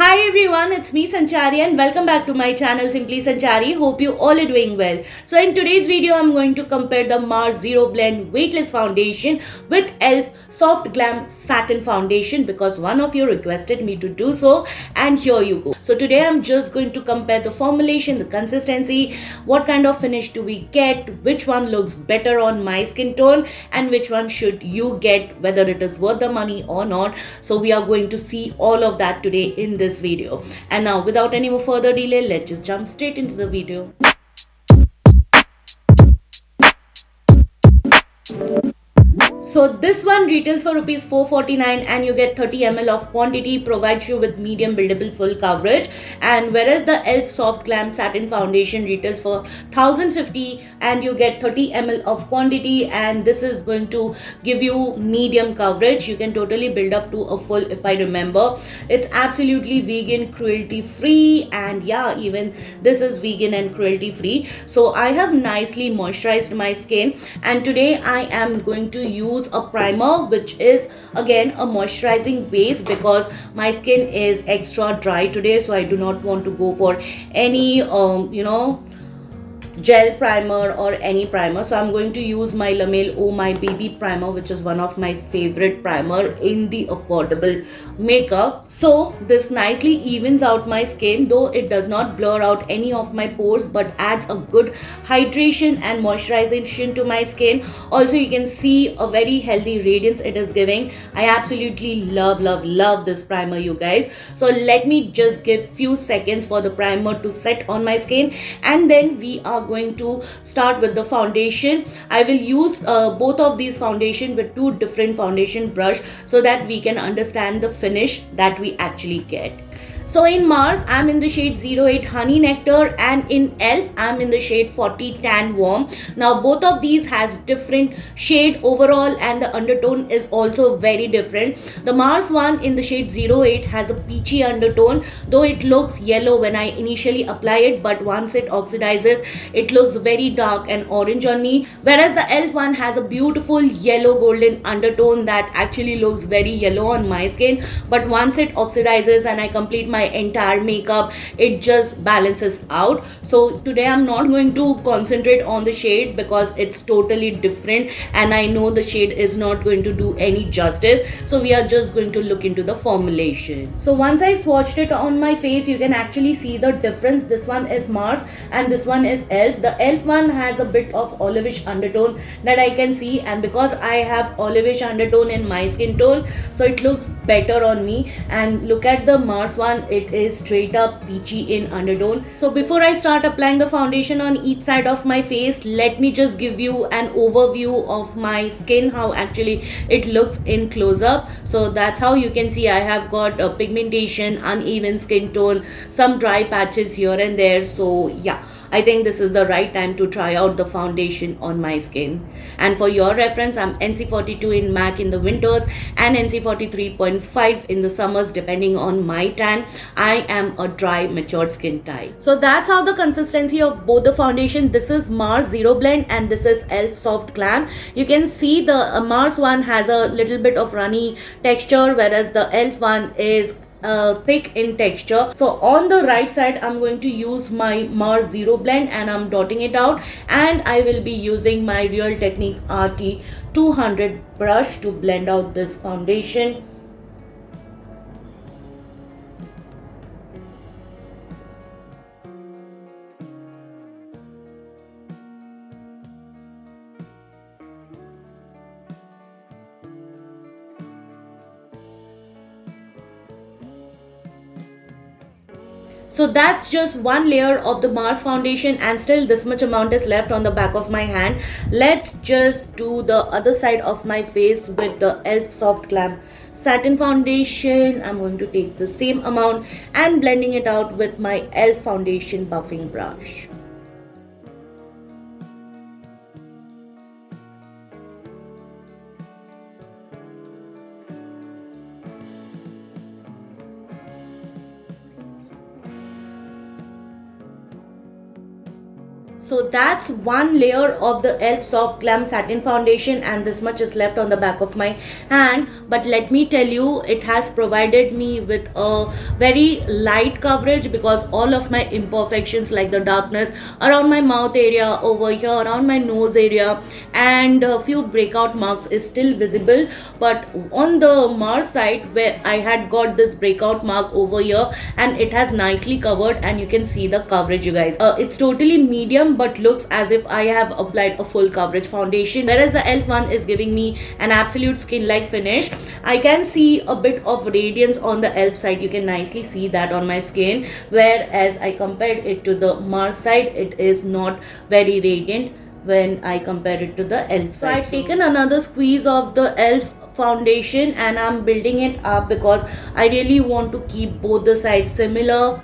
Hi everyone, it's me Sanchari and welcome back to my channel Simply Sanchari. Hope you all are doing well. So in today's video, I'm going to compare the Mars Zero Blend Weightless Foundation with e.l.f. Soft Glam Satin Foundation because one of you requested me to do so, and here you go. So today I'm just going to compare the formulation, the consistency, what kind of finish do we get, which one looks better on my skin tone, and which one should you get, whether it is worth the money or not. So we are going to see all of that today in this video. And now without any more further delay, let's just jump straight into the video. So this one retails for rupees 449 and you get 30 ml of quantity, provides you with medium buildable full coverage. And whereas the e.l.f. Soft Glam Satin Foundation retails for 1050 and you get 30 ml of quantity, and this is going to give you medium coverage. You can totally build up to a full, if I remember. It's absolutely vegan, cruelty free, and yeah, even this is vegan and cruelty free. So I have nicely moisturized my skin, and today I am going to use a primer which is again a moisturizing base because my skin is extra dry today, so I do not want to go for any gel primer or any primer. So I'm going to use my La Mer Oh My Baby primer, which is one of my favorite primer in the affordable makeup. So this nicely evens out my skin, though it does not blur out any of my pores but adds a good hydration and moisturization to my skin. Also, you can see a very healthy radiance it is giving. I absolutely love this primer, you guys. So let me just give few seconds for the primer to set on my skin, and then we are going to start with the foundation. I will use both of these foundation with two different foundation brush so that we can understand the finish that we actually get. So in Mars, I'm in the shade 08 Honey Nectar, and in e.l.f. I'm in the shade 40 Tan Warm. Now both of these has different shade overall, and the undertone is also very different. The Mars one in the shade 08 has a peachy undertone, though it looks yellow when I initially apply it, but once it oxidizes, it looks very dark and orange on me. Whereas the e.l.f. one has a beautiful yellow golden undertone that actually looks very yellow on my skin, but once it oxidizes and I complete my entire makeup, it just balances out. So today I'm not going to concentrate on the shade because it's totally different and I know the shade is not going to do any justice. So we are just going to look into the formulation. So once I swatched it on my face, you can actually see the difference. This one is Mars and this one is e.l.f. The e.l.f. one has a bit of olivish undertone that I can see, and because I have olivish undertone in my skin tone, so it looks better on me. And look at the Mars one, it is straight up peachy in undertone. So before I start applying the foundation on each side of my face, let me just give you an overview of my skin, how actually it looks in close up. So that's how you can see I have got a pigmentation, uneven skin tone, some dry patches here and there. So yeah, I think this is the right time to try out the foundation on my skin. And for your reference, I'm NC42 in MAC in the winters and NC43.5 in the summers, depending on my tan. I am a dry, matured skin type. So that's how the consistency of both the foundation. This is Mars Zero Blend and this is e.l.f. Soft Glam. You can see the Mars one has a little bit of runny texture, whereas the e.l.f. one is thick in texture. So on the right side, I'm going to use my Mars Zero Blend and I'm dotting it out, and I will be using my Real Techniques RT 200 brush to blend out this foundation. So that's just one layer of the Mars foundation, and still this much amount is left on the back of my hand. Let's just do the other side of my face with the e.l.f. Soft Glam Satin Foundation. I'm going to take the same amount and blending it out with my e.l.f. Foundation buffing brush. So that's one layer of the e.l.f. Soft Glam Satin Foundation, and this much is left on the back of my hand. But let me tell you, it has provided me with a very light coverage, because all of my imperfections like the darkness around my mouth area, over here around my nose area, and a few breakout marks is still visible. But on the Mars side, where I had got this breakout mark over here, and it has nicely covered, and you can see the coverage, you guys. It's totally medium but looks as if I have applied a full coverage foundation, whereas the e.l.f. one is giving me an absolute skin like finish. I can see a bit of radiance on the e.l.f. side, you can nicely see that on my skin, whereas I compared it to the Mars side, it is not very radiant when I compare it to the e.l.f. side. So I've taken another squeeze of the e.l.f. foundation and I'm building it up, because I really want to keep both the sides similar.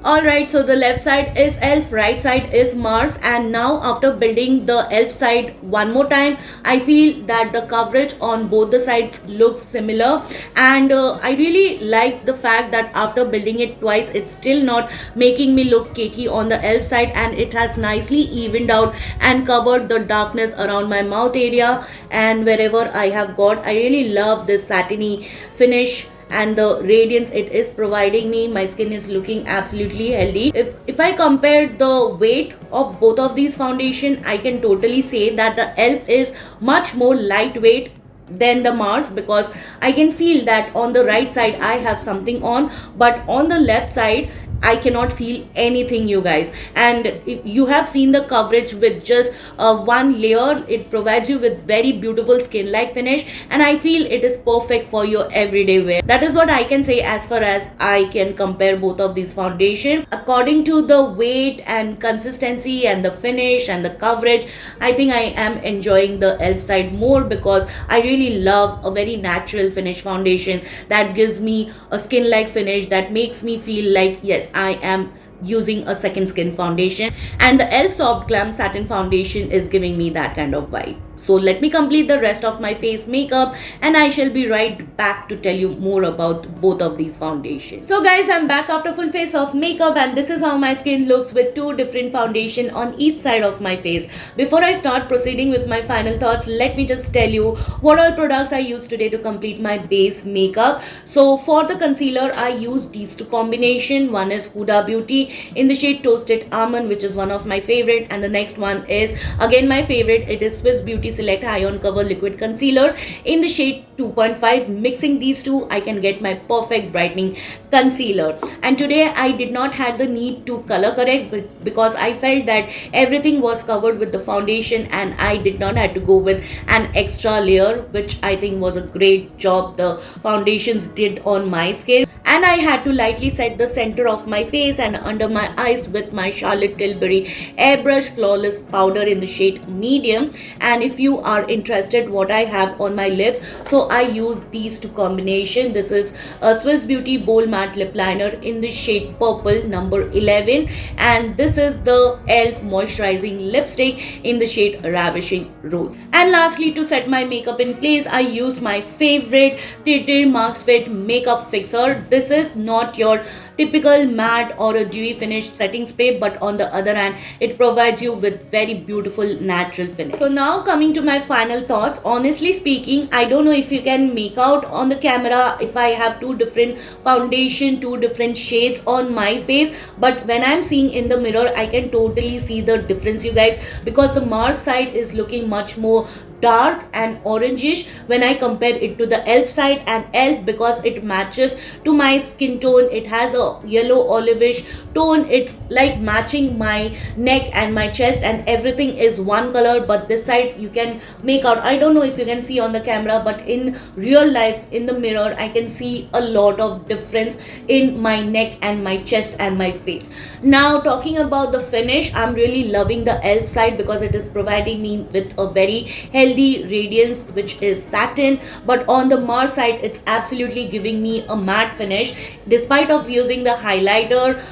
Alright, so the left side is e.l.f., right side is Mars, and now after building the e.l.f. side one more time, I feel that the coverage on both the sides looks similar, and I really like the fact that after building it twice, it's still not making me look cakey on the e.l.f. side, and it has nicely evened out and covered the darkness around my mouth area and wherever I have got. I really love this satiny finish and the radiance it is providing me. My skin is looking absolutely healthy. If I compare the weight of both of these foundation, I can totally say that the e.l.f. is much more lightweight than the Mars, because I can feel that on the right side I have something on, but on the left side I cannot feel anything, you guys. And if you have seen the coverage with just one layer, it provides you with very beautiful skin like finish, and I feel it is perfect for your everyday wear. That is what I can say as far as I can compare both of these foundation. According to the weight and consistency and the finish and the coverage, I think I am enjoying the e.l.f. side more, because I really love a very natural finish foundation that gives me a skin like finish, that makes me feel like yes, I am using a second skin foundation, and the e.l.f. Soft Glam Satin Foundation is giving me that kind of vibe. So let me complete the rest of my face makeup and I shall be right back to tell you more about both of these foundations. So guys, I'm back after full face of makeup, and this is how my skin looks with two different foundation on each side of my face. Before I start proceeding with my final thoughts, let me just tell you what all products I used today to complete my base makeup. So for the concealer, I used these two combination. One is Huda Beauty in the shade Toasted Almond, which is one of my favorite, and the next one is again my favorite. It is Swiss Beauty Select Iron Cover Liquid Concealer in the shade 2.5. Mixing these two, I can get my perfect brightening concealer. And today I did not have the need to color correct, because I felt that everything was covered with the foundation and I did not have to go with an extra layer, which I think was a great job the foundations did on my skin. And I had to lightly set the center of my face and under my eyes with my Charlotte Tilbury Airbrush Flawless Powder in the shade Medium. And if you are interested what I have on my lips, so I use these two combination. This is a Swiss Beauty Bold Matte Lip Liner in the shade Purple number 11, and this is the e.l.f. Moisturizing Lipstick in the shade Ravishing Rose. And lastly, to set my makeup in place, I used my favorite Tete Marks Fit Makeup Fixer. This is not your typical matte or a dewy finish setting spray, but on the other hand, it provides you with very beautiful natural finish. So now coming to my final thoughts, honestly speaking, I don't know if you can make out on the camera if I have two different foundation, two different shades on my face, but when I'm seeing in the mirror, I can totally see the difference, you guys, because the Mars side is looking much more dark and orangish when I compare it to the e.l.f. side, and e.l.f. because it matches to my skin tone, it has a yellow olivish tone, it's like matching my neck and my chest and everything is one color. But this side you can make out, I don't know if you can see on the camera, but in real life in the mirror I can see a lot of difference in my neck and my chest and my face. Now talking about the finish, I'm really loving the e.l.f. side because it is providing me with a very healthy radiance which is satin, but on the Mars side it's absolutely giving me a matte finish. Despite of using the highlighter,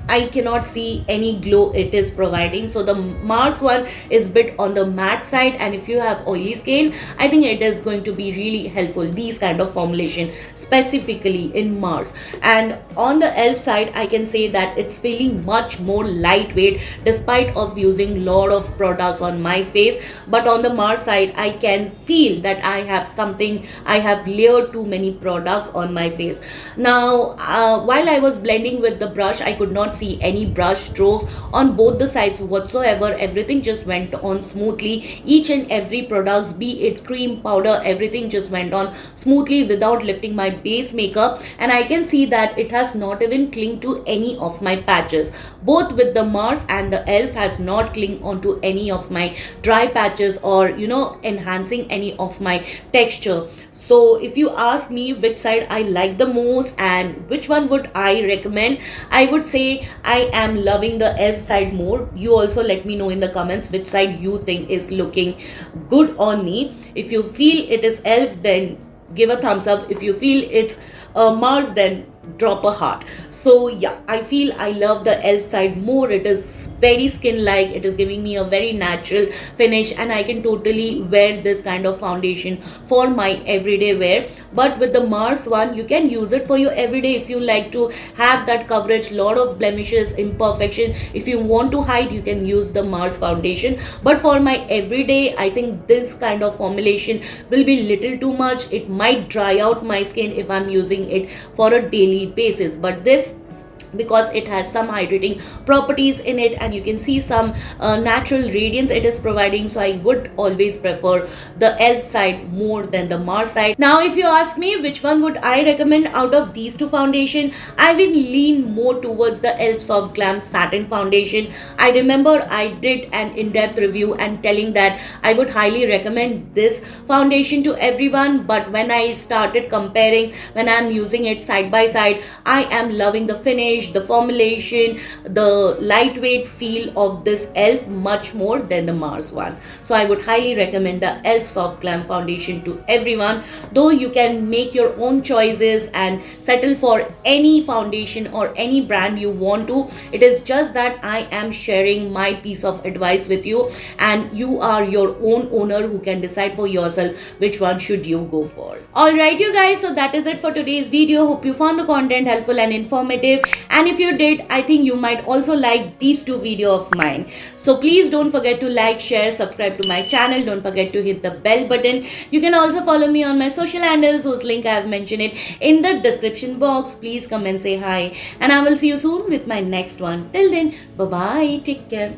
I cannot see any glow it is providing. So the Mars one is bit on the matte side, and if you have oily skin, I think it is going to be really helpful, these kind of formulation specifically in Mars. And on the elf side, I can say that it's feeling much more lightweight despite of using lot of products on my face. But on the Mars side, I can feel that I have something, I have layered too many products on my face. Now while I was blending with the brush, I could not see any brush strokes on both the sides whatsoever. Everything just went on smoothly. Each and every products, be it cream, powder, everything just went on smoothly without lifting my base makeup. And I can see that it has not even clinged to any of my patches. Both with the Mars and the elf has not clinged onto any of my dry patches, or enhancing any of my texture. So if you ask me which side I like the most and which one would I recommend, I would say I am loving the elf side more. You also let me know in the comments which side you think is looking good on me. If you feel it is elf, then give a thumbs up. If you feel it's Mars, then drop a heart. So yeah, I feel I love the elf side more. It is very skin like, it is giving me a very natural finish, and I can totally wear this kind of foundation for my everyday wear. But with the Mars one, you can use it for your everyday if you like to have that coverage, lot of blemishes, imperfection. If you want to hide, you can use the Mars foundation. But for my everyday, I think this kind of formulation will be little too much. It might dry out my skin if I'm using it for a daily basis. But this, because it has some hydrating properties in it, and you can see some natural radiance it is providing, so I would always prefer the elf side more than the Mars side. Now if you ask me which one would I recommend out of these two foundation, I will lean more towards the elf soft glam satin foundation. I remember I did an in-depth review and telling that I would highly recommend this foundation to everyone, but when I started comparing, when I'm using it side by side, I am loving the finish, the formulation, the lightweight feel of this elf much more than the Mars one. So I would highly recommend the elf soft glam foundation to everyone. Though you can make your own choices and settle for any foundation or any brand you want to, it is just that I am sharing my piece of advice with you, and you are your own owner who can decide for yourself which one should you go for. Alright you guys, so that is it for today's video. Hope you found the content helpful and informative, and if you did, I think you might also like these two videos of mine. So please don't forget to like, share, subscribe to my channel. Don't forget to hit the bell button. You can also follow me on my social handles, whose link I have mentioned it in the description box. Please come and say hi, and I will see you soon with my next one. Till then, bye bye, take care.